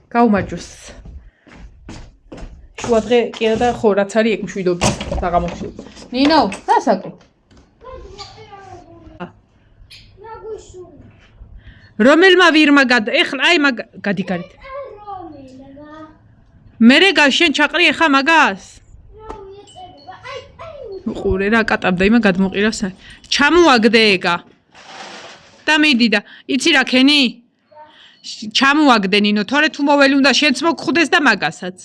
გაუმარჯოს. შუადღე კი და ხო რაც არის ეგ მშვიდობა საღამოში. ნინო, დასაკო. რომელმა ვირმა ეხლა აი მაგ გადიგარეთ. მერე გაშენ ჩაყრი ეხა მაგას? ყურე რა კატაბდა იმა გადმოყირას. ჩამოაგდე ეგა. და მიდი და იცი რა ქენი? ჩამოაგდე ნინო, თორე თუ მოველი უნდა შენც მოგხვდეს და მაგასაც.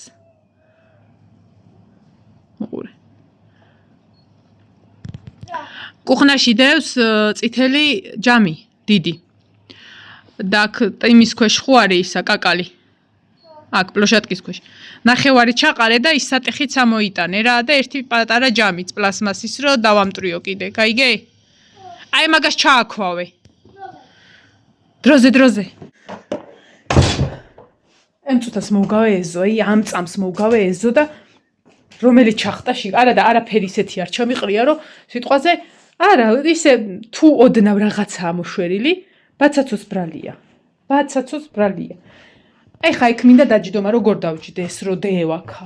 ყურე. კუხნაში დევს წითელი ჯამი, დიდი. და აქ იმის ქვეშ ხო არის ისა კაკალი. აქ პლოშატკის ქვეშ. ნახევარი ჩაყარე და ის სატეხიც ამოიტანე რა და ერთი პატარა ჯამიც პლასმასის რო დავამტრიო კიდე. გაიგე? აი მაგას ჩააქვავე. დროზე. ემწუთას მოვგავე ეზო, აი ამ წამს მოვგავე ეზო და რომელიც ჩახტაში, არა და არაფერი ისეთი არ ჩამიყრია, რომ სიტყვაზე არა, ისე თუ ოდნავ რაღაცაა მოშვერილი, ბაცაცოს ბრალია. აი ხა იქ მინდა დაჯდომა როგორ დავჯდეს, რო დევაქა.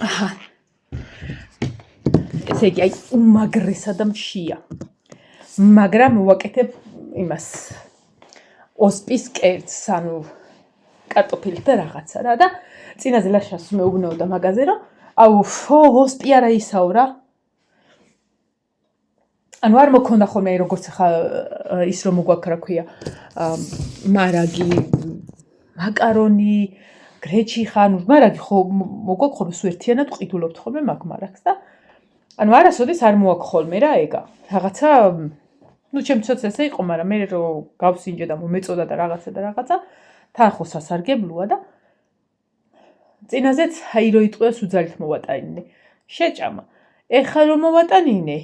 აჰა. ესე იგი, აი უმაგრესა და მშია. მაგრამ ვაკეთებ იმას ოსპის კერძს, ანუ კარტოფილი და რაღაცა რა და წინაზე ლაშას მეუბნეოდა მაგაზე რომ აუ ოსპი არა ისაო რა. ანუ არ მქონდა ხოლმე როგორც ხა ის რომ მოგვაქვს რა ქვია მარაგი, მაკარონი, გრეჩი ხან მარაგი ხო მოგვაქვს ხოლმე სულ ერთიანად ყიდულობთ ხოლმე მაგ მარაგს და ანუ არასოდეს არ მოაქვს ხოლმე რა ეგა. რაღაცა ну ჩემცაც ესე იყო, მაგრამ მე რომ გავსინჯე და მომეწოდა და რაღაცა თან ხო სასარგებლოა და წინაზეც აი რო იტყვიეს უძალით მოვატანინე. შეჭამა. ეხლა რომ მოვატანინე,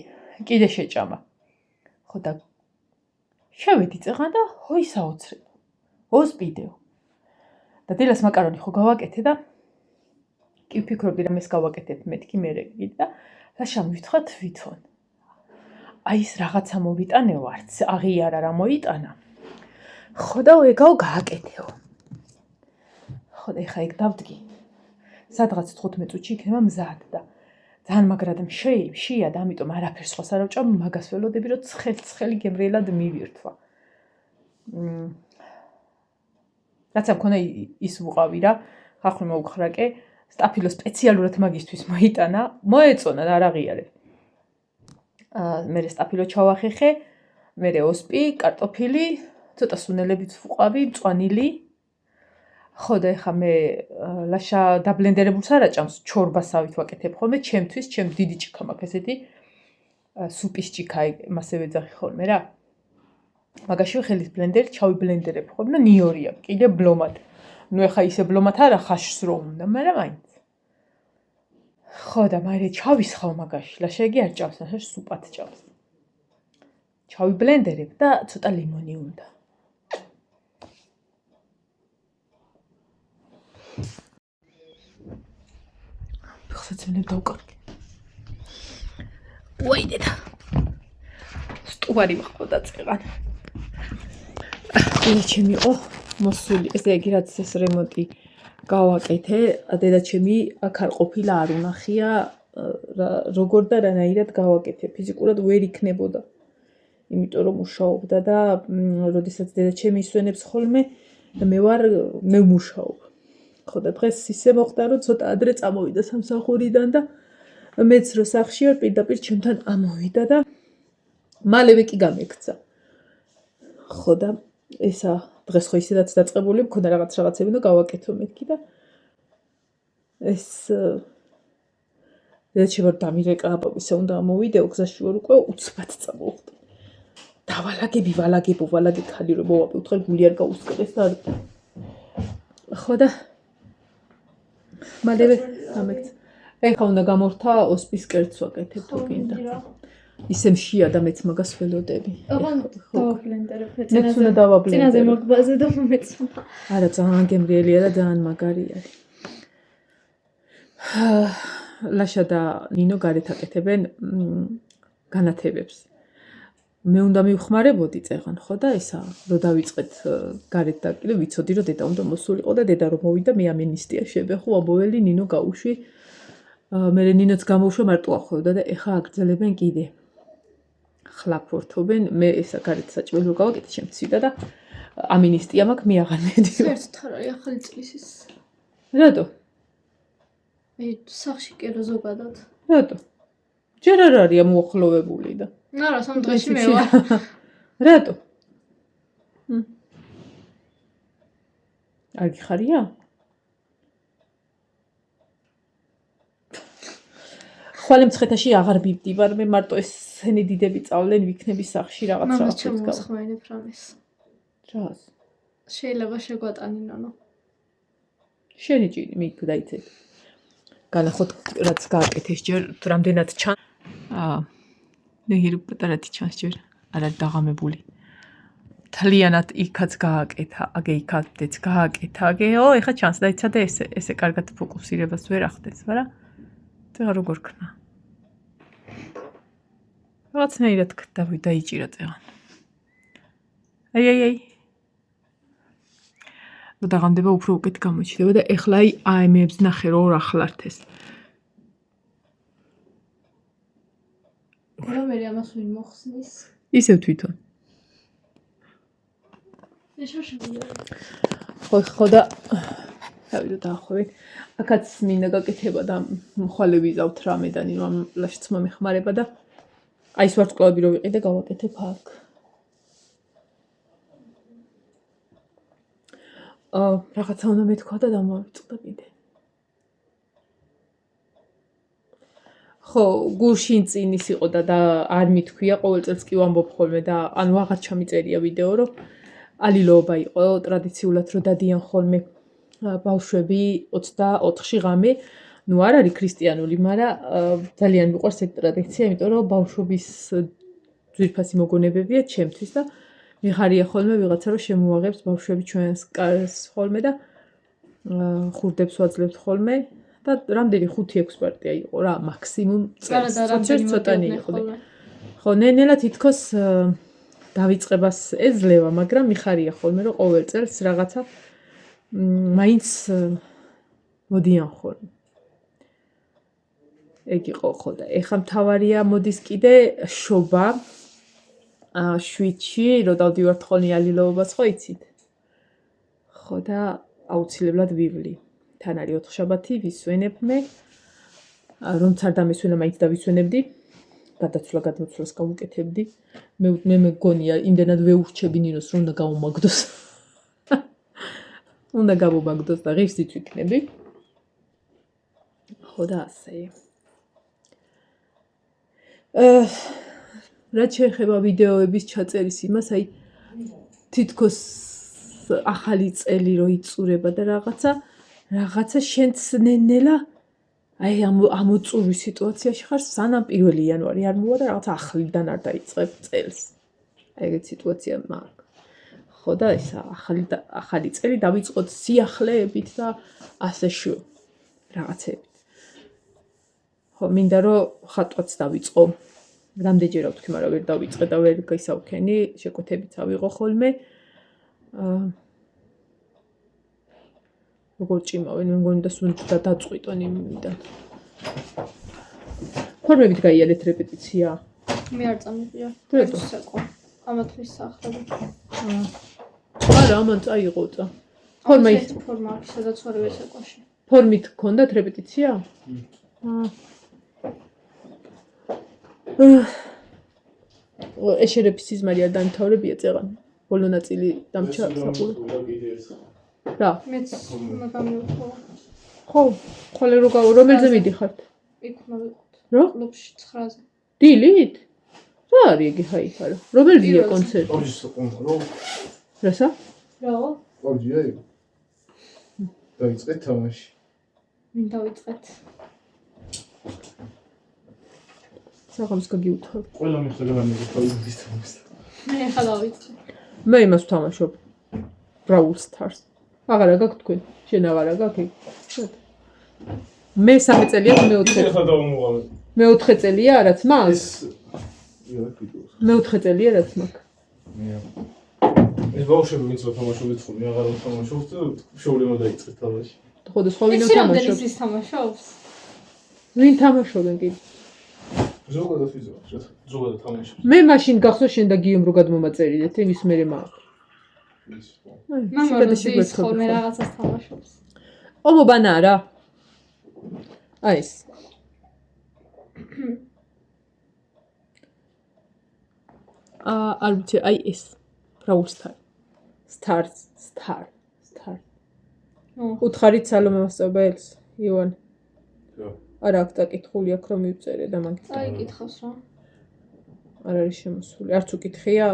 კიდე შეჭამა. ხო და შევედი წეღან და ჰოი საოცრებო. ოსპიდეო. და დილას მაკარონი ხო გავაკეთე და კი ვფიქრობდი რომ ეს გავაკეთებ მეთქი მერე კიდე და ლაშა მივთხრა თვითონ. აი ეს რაღაცა მოვიტანეო, არც აღიარა რა მოიტანა. ხო და ეგაო გააკეთეო. ხო და ეხა ეგ დავდგი. სადღაც 15 წუთში იქნება მზად და ძალიან მაგრად მშია და ამიტომ არაფერს ხოს არ ავჭამ, მაგას ველოდები რომ ცხელი გემრიელად მივირთვა. რაცა მქონა ის ვუყავი რა, ხახრი მოვხრაკე, სტაფილო სპეციალურად მაგისთვის მოიტანა, მოეწონა და არ აღიარებ. მერე სტაფილო ჩავახეხე, მერე ოსპი, კარტოფილი, ცოტა სუნელებით ვუყავი, მწვანილი. ხო და ეხა მე ლაშა დაბლენდერებულს არ აჭამს, ჩორბასავით ვაკეთებ ხოლმე, ჩემთვის, ჩემს დიდი ჭიქა მაქვს ესეთი სუპის ჭიქა, მასე ვეძახი ხოლმე რა. მაგაში ხელის ბლენდერი ჩავიბლენდერებ ხოლმე და ნიორია, კიდე ბლომად. ნუ ეხა ისე ბლომად არა ხაშს რო უნდა, მაგრამ მაინც. ხო და მერე ჩავისხავ მაგაში, ლაშა იგი არ ჭამს, ლაშა სუპად ჭამს. ჩავიბლენდერებ და ცოტა ლიმონი უნდა. ხსაცმელებ დავკარგე. უაიდედა. სტუარი მყავდა წეღან. ეს ჩემი მოსული, ესე იგი რაც ეს რემონტი გავაკეთე, დედაჩემი აქ არ ყოფილა არ უნახია, როგორ და რანაირად გავაკეთე, ფიზიკურად ვერ იქნებოდა. იმიტომ რომ მუშაობდა და როდესაც დედაჩემი ისვენებს ხოლმე, მე ვმუშაობ. ხო და დღეს ისე მოხდა რომ ცოტა ადრე წამოვიდა სამსახურიდან და მეც რო სახლში ვარ პირდაპირ ჩემთან ამოვიდა და მალევე კი გამექცა. ხო და ესა დღეს ხო ისედაც დაწყებული მქონდა რაღაცები და გავაკეთო მეთქი და ეს დედაჩემ ვარ დამირეკა ისე უნდა ამოვიდეო გზაში ვარ უკვე უცბად წამოვხდი. ვალაგე ხალი რომ მოვაპი უთხარ გული არ გაუსკდეს და ხო და მალევე გამექცა. ეხლა უნდა გამორთა ოსპის კერძს ვაკეთებ თუ გინდა. ისე მშია და მეც მაგას ველოდები. დავაბლენდერებ. მეც უნდა დავაბლენდერებ. წინაზე მოგბაზე და მომეწონა. არა, ძალიან გემრიელია და ძალიან მაგარი არის. ლაშა და ნინო გარეთ აკეთებენ განათებებს. მე უნდა მივხმარებოდი წეღან, ხო და ესა რომ დავიწყეთ გარეთ და კიდე ვიცოდი რომ დედა უნდა მოსულიყო და დედა რომ მოვიდა მე ამინისტია შებეხო აბოველი ნინო გაუშვი მე ნინოც გამოვშვა მარტო ახოვდა და ეხა აგრძელებენ კიდე ხლაფორთობენ მე ესა გარეთ საჭმელი რო გავაკეთე შემცვიდა და ამინისტია მაქვს მე აღარ მედიო საერთოდ არ არის ახალი წლის ის რატო სახში კი რა ზოგადად რატო ჯერ არ არის მოახლოვებული და არა სამ დღეში მე ვარ რატო არ გიხარია ხვალე მცხეთაში აღარ მივდივარ მე მარტო ესენი დიდები წავლენ ვიქნები სახში რაღაც მამას ჩამოსხმაინებ რამეს რას შეიძლება შეგვატანინონო შენი ჭირი მით დაიცეთ განახოთ რაც გააკეთეს ჯერ რამდენად ჩან ნეირ პატარათი ჩანს ჯერ არ არის დაღამებული თლიანად იქაც გააკეთა აგე იქაც გააკეთა აგე ეხა ჩანს დაიცადა ესე კარგად ფოკუსირებას ვერ ახდენს ვარა წეღა როგორ ქნა რაღაცნაირად დაიჭირა წეღან აი და დაღამდება უფრო უკეთ გამოჩნდება და ეხლა აი მეებს ნახე რომ რა ხლართეს რა მე ამას ვინ მოხსნის ისევ თვითონ ხო და დავიდო დაახვევით აქაც მინდა გაკეთება და ხვალე ვიზავთ რამე და ნინო ამ ლაშიც მომეხმარება და აი ეს ვარსკვლავები რო ვიყიდე გავაკეთებ აქ რაღაცა უნდა მეთქვა და დამოვიწყდა კიდე ხო გულში წინ ის იყო და არ მithქვია ყოველ წელს კი ვამბობ ხოლმე და ანუ აღარ ჩამიწერია ვიდეო რომ ალილოობა იყო ტრადიციულად რომ დადიან ხოლმე ბავშვები 24-ში ღამე ნუ არ არის ქრისტიანული მაგრამ ძალიან მიყვარს ეს ტრადიცია იმიტომ რომ ბავშვობის ძვირფასი მოგონებებია ჩემთვის და მიხარია ხოლმე ვიღაცა რომ შემოაღებს ბავშვები ჩვენს კარს ხოლმე და ხურდებს ვაძლევთ ხოლმე და რამდენი 5-6 პარტია იყო რა მაქსიმუმ ცოტანი იყო ხო ნენელა თითქოს დავიწყებას ეძლევა მაგრამ მიხარია ხოლმე რომ ყოველ წელს რაღაცა მაინც მოდიან ხოლმე ეგ იყო ხო და ეხა მთავარია მოდის კიდე შობა 7-ში რომ დავდივართ ხოლმე ალილოობას ხო იცით ხო და აუცილებლად ვივლი თან არის 4 შაბათი ვისვენებ მე რომც არ დამისვენა მაინც დავისვენებდი გადაცვლას გავუკეთებდი მე მეგონია იმდენად ვეურჩები ნინოს რომ უნდა გამომაგდოს უნდა გამომაგდოს და ღირსით ვიქნები ხო და ასე რაც შეეხება ვიდეოების ჩაწერის იმას აი თითქოს ახალი წელი რო იწურება და რაღაცა შენც ნენელა აი ამ უწური სიტუაციაში ხარ სანამ 1 იანვარი არ მოვა და რაღაცა ახლიდან არ დაიწყებ წელს აი ეგეთი სიტუაცია მაქვს ხო და ეს ახალი წელი დავიწყოთ სიახლეებით და ასე შუ რაღაცებით ხო მინდა რომ ხატვაც დავიწყო რამდენჯერ ავთქვი მაგრამ ვერ დავიწყე და ვერ გისავქენი შეკვეთებიც ავიღო ხოლმე როგორ ჭიმავენ მე მგონი და სუნჯდა დაწყვიტონ იმიდან ფორმებით გაიარეთ რეპეტიცია მე არ წამიყია საკო ამათთვის სახლები არა ამან წაიღოწა ფორმა სადაც ორივე საკოში ფორმით გქონდათ რეპეტიცია ეშერების სიზმარი არ დამთავრებია წეღან ბოლო ნაწილი დამჩა საყურე რა მეც მაგამიუთხო ხო ხოლე რომელზე მიდიხართ იქ მოვიყოთ რა კლუბში 9-ზე დილით რა არის იგი ხაიფარა რომელზეა კონცერტი რასა რა ორჯია დაიწყეთ თამაში მინ დავიწყეთ საღამოს გაგიუთხარ ყველა მიხდება მიგეთავი თამაში მე ხა დავიწყე მე იმას ვთამაშობ Brawl Stars აღარა გაქვთ თქვენ შენ აღარა გაქვთ მე 3 წელია მე 4 ხა დავმოღავ მე 4 წელია რაც მას მეოთხე წელია რაც მაქვს. ეს ბავშვები ვინც თამაშობთ ხოლმე, აღარ თამაშობთ და შოულემა დაიწყეთ თამაში. ხო და სხვა ვინ იცი რამდენი თამაშობს? ის თამაშობს? ვინ თამაშობენ კი? ზოგადად ვიზავ, ზოგადად თამაშობ. მე მაშინ გახსოვ შენ და გიომ რო გადმომაწერიდეთ, იმის მერე მაქვს. მამა როზის ხოლმე რაღაცას თამაშობს. ომობანა რა. აი ეს. არ ვიცი, აი ეს. Brawl Stars. Star. უთხარით სალომე მასწავლებელს, ივან. არა აქ დაკითხული აქ რომ მივწერე და მაგით. აი კითხავს რა. არ არის შემოსული. არც უკითხია?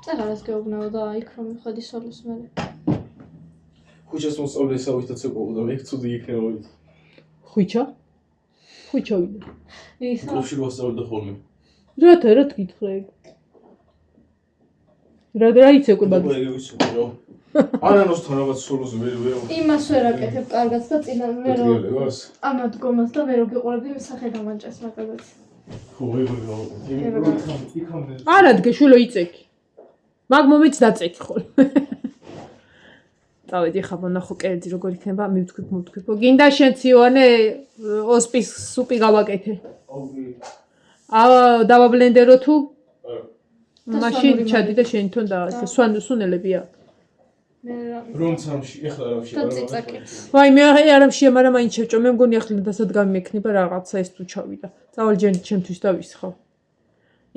აღარაც გეუბნაო და იქ რომ მიხვედი სოლოს მერე. ხუჩას მოსწავლესავით და ცეკობდა, მე ცუდი იქნება. ხუჩა? ხუჩა ვიდა. ისა. კლუბში მოსწავლდა ხოლმე. რა თქითხე? რა იცეკვე მაგ. ანანოსთან რაღაც სოლოზე ვერ იმას ვერ აკეთებ კარგად და წინა მე რომ ტრიალებას. ამათ გომას და მე რო გიყურებდი სახე დამანჭეს მაგალითად. ხო, იქამდე. არა დგეშულო იწექი. მაგ მომიც დაწექი ხოლმე. წავედი ხა მონახო კერძი როგორ იქნება მივთქვიფო. გინდა შენც ივანე ოსპის სუპი გავაკეთე. დავაბლენდერო თუ? მაშინ ჩადი და შენ თვითონ და სუნელებია. მე რა რომცამში ეხლა რა და წიწაკიც. ვაი მე არ ამშია, მაგრამ მაინც შევჭო. მე მგონი ახლა დასად გამექნება რაღაცა ეს თუ ჩავიდა. წავალ ჩემთვის დავისხავ.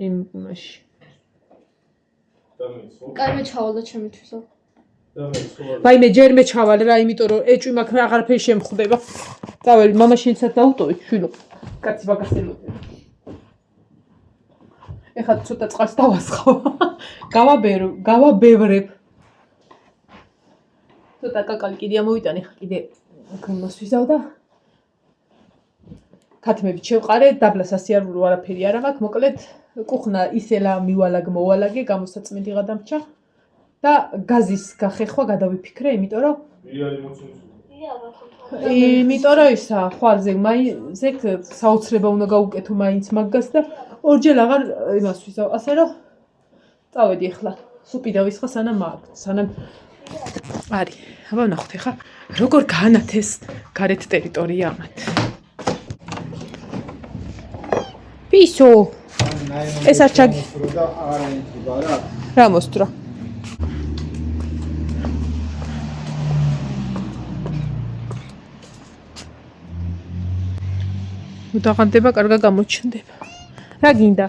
იმ მაშინ. კაი მე ჩავალ და ჩემითვისო. ვაი მე ჯერ მე ჩავალ რა, იმიტომ რომ ეჭვი მაქვს რა აღარაფერი შემხვდება. წავალ მამაშენიცად დაუტოვე შვილო. კაცი ბაგასელოდება. ეხლა ცოტა წყალს დავასხავ. გავაბევრებ. ცოტა კაკალი კიდე ამოვიტანე, ხა კიდე ქრიმოს ვიზავ და ქათმებით შევყარე, დაბლას ასიარულო არაფერი არ მაქვს, მოკლედ კუხნა ისელა მოვალაგე, გამოსაწმენდი გადამრჩა და გაზის გახეხვა გადავიფიქრე, იმიტომ რომ ისა ხვალზე მაინც საოცრება უნდა გაუკეთო მაინც მაგას და ორჯერ აღარ იმას ვიზავ, ასე რომ წავედი ახლა სუპი დავისხა სანამ არის. აბა ვნახოთ ახლა როგორ გაანათეს გარეთ ტერიტორია ამათ. პისო. ეს არ ჩაგი. რა მოსწრა? უდაღანდება, კარგა გამოჩნდება. რა გინდა?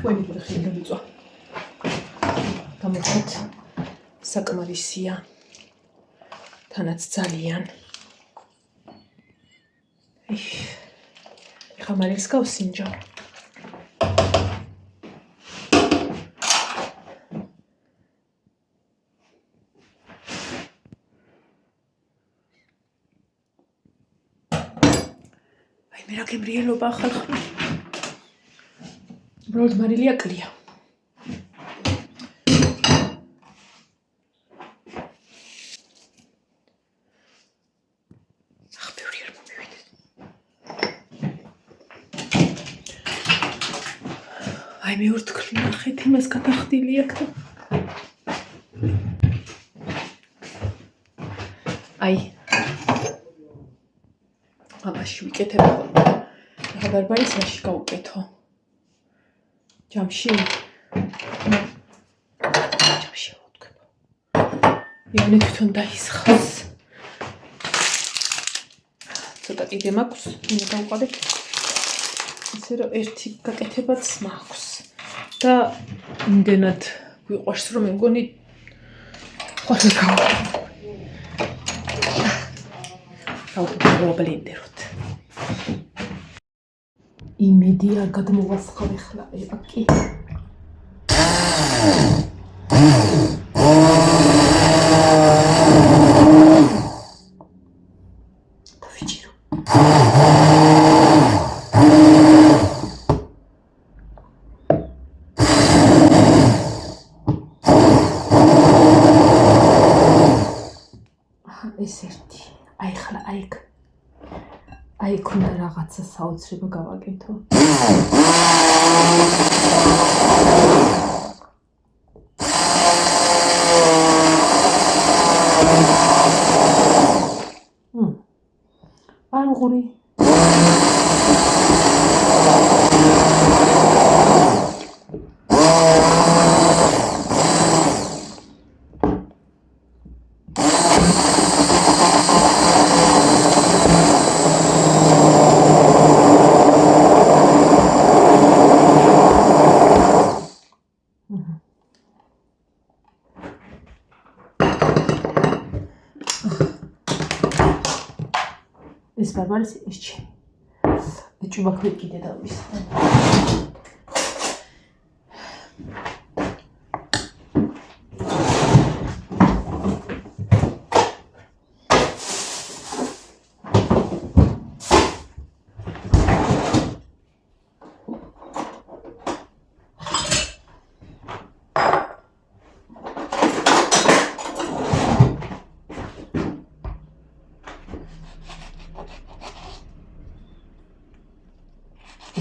ვენი გიხილ დავიწვა. გამოვხოთ საკმარისია. თანაც ძალიან. ეხლა მარილს გავსინჯო. მე რა გემრიელობა ახალ. უბრალოდ მარილი აკლია. ბევრი არ მომივიდეს. აი მე ვთქვი ნახეთ იმას გადახდილი აქ და აი ამაში ვიკეთებ ხოლმე. ახლა ბარბარის მაში გავუკეთო. ჯამში ვთქვი. იონე თვითონ დაისხავს. ცოტა კიდე მაქვს, მე გავყავდეთ. ისე რომ ერთი გაკეთებაც მაქვს. და იმდენად გვიყვარს რომ მე მგონი ხვალ გავაბლენდეროთ. იმედი არ გადმოვასხავ ახლა აკი. დავიჭირო. ეს ერთი. აი ხლა აი ქონდა რაღაცა საოცრება გავაკეთო. არ მღური. ეს ბარბარისი ეს ჩემი. ჭუბაქვით კიდე დავისვენ.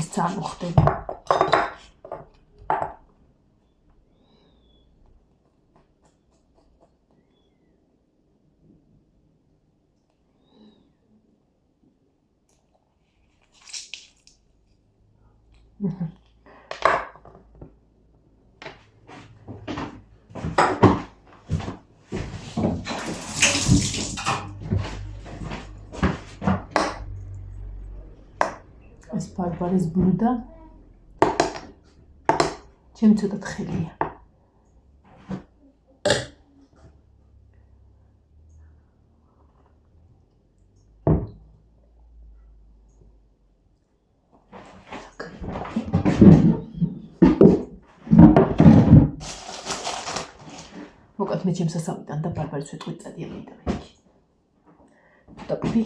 ეს წარმოხდება. ეს ბარბარის ბლუდა ჩემ ცოტა თხელია. მოკად მე ჩემს სასამიდან და ბარბარის ვეტყვით წადია მიდამე. და კვი